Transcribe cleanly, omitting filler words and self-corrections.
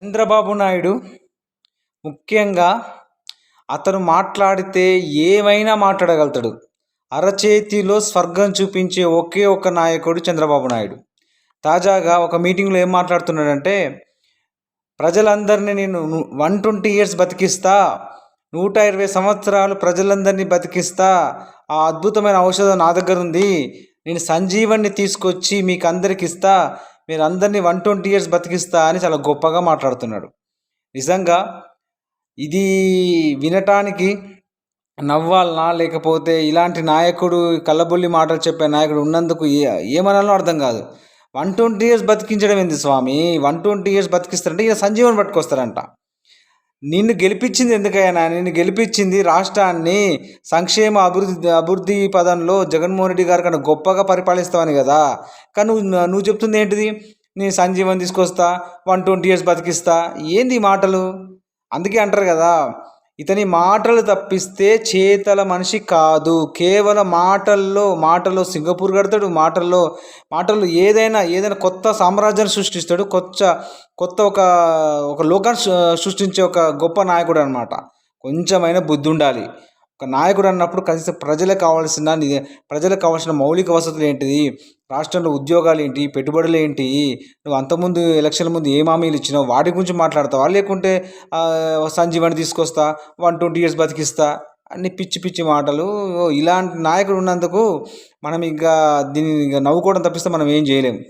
చంద్రబాబు నాయుడు ముఖ్యంగా అతను మాట్లాడితే ఏమైనా మాట్లాడగలుగుతాడు. అరచేతిలో స్వర్గం చూపించే ఒకే ఒక్క నాయకుడు చంద్రబాబు నాయుడు. తాజాగా ఒక మీటింగ్లో ఏం మాట్లాడుతున్నాడంటే, ప్రజలందరినీ నేను 120 ఇయర్స్ బతికిస్తా, 120 సంవత్సరాలు ప్రజలందరినీ బతికిస్తా, ఆ అద్భుతమైన ఔషధం నా దగ్గర ఉంది, నేను సంజీవన్ని తీసుకొచ్చి మీకు అందరికి ఇస్తా, మీరు అందరినీ 120 ఇయర్స్ బతికిస్తా అని చాలా గొప్పగా మాట్లాడుతున్నాడు. నిజంగా ఇది వినటానికి నవ్వాలనా, లేకపోతే ఇలాంటి నాయకుడు, కళ్ళబొల్లి మాటలు చెప్పే నాయకుడు ఉన్నందుకు ఏమనాలో అర్థం కాదు. 120 ఇయర్స్ బతికించడం ఏంది స్వామి? 120 ఇయర్స్ బతికిస్తారంటే ఈయన సంజీవన్ పట్టుకొస్తారంట. నిన్ను గెలిపించింది ఎందుకైనా? నిన్ను గెలిపించింది రాష్ట్రాన్ని సంక్షేమ అభివృద్ధి పదంలో జగన్మోహన్ రెడ్డి గారి కన్నా గొప్పగా పరిపాలిస్తావని కదా. కానీ నువ్వు చెప్తుంది ఏంటిది? నేను సంజీవన్ తీసుకొస్తా, 120 ఇయర్స్ బతికిస్తా. ఏంది ఈ మాటలు? అందుకే అంటారు కదా, ఇతని మాటలు తప్పిస్తే చేతల మనిషి కాదు. కేవలం మాటల్లో సింగపూర్ కడతాడు, మాటల్లో ఏదైనా కొత్త సామ్రాజ్యాన్ని సృష్టిస్తాడు, కొత్త ఒక లోకాన్ని సృష్టించే ఒక గొప్ప నాయకుడు అనమాట. కొంచెమైనా బుద్ధి ఉండాలి. ఒక నాయకుడు అన్నప్పుడు కనీసం ప్రజలకు కావాల్సిన మౌలిక వసతులు ఏంటిది, రాష్ట్రంలో ఉద్యోగాలు ఏంటి, పెట్టుబడులు ఏంటి, నువ్వు అంతకుముందు ఎలక్షన్ల ముందు ఏం హామీలు ఇచ్చినావు వాటి గురించి మాట్లాడతావా? లేకుంటే సంజీవని తీసుకొస్తా, 120 ఇయర్స్ బతికిస్తా అన్ని పిచ్చి పిచ్చి మాటలు. ఇలాంటి నాయకుడు ఉన్నందుకు మనం దీన్ని నవ్వుకోవడం తప్పిస్తే మనం ఏం చేయలేము.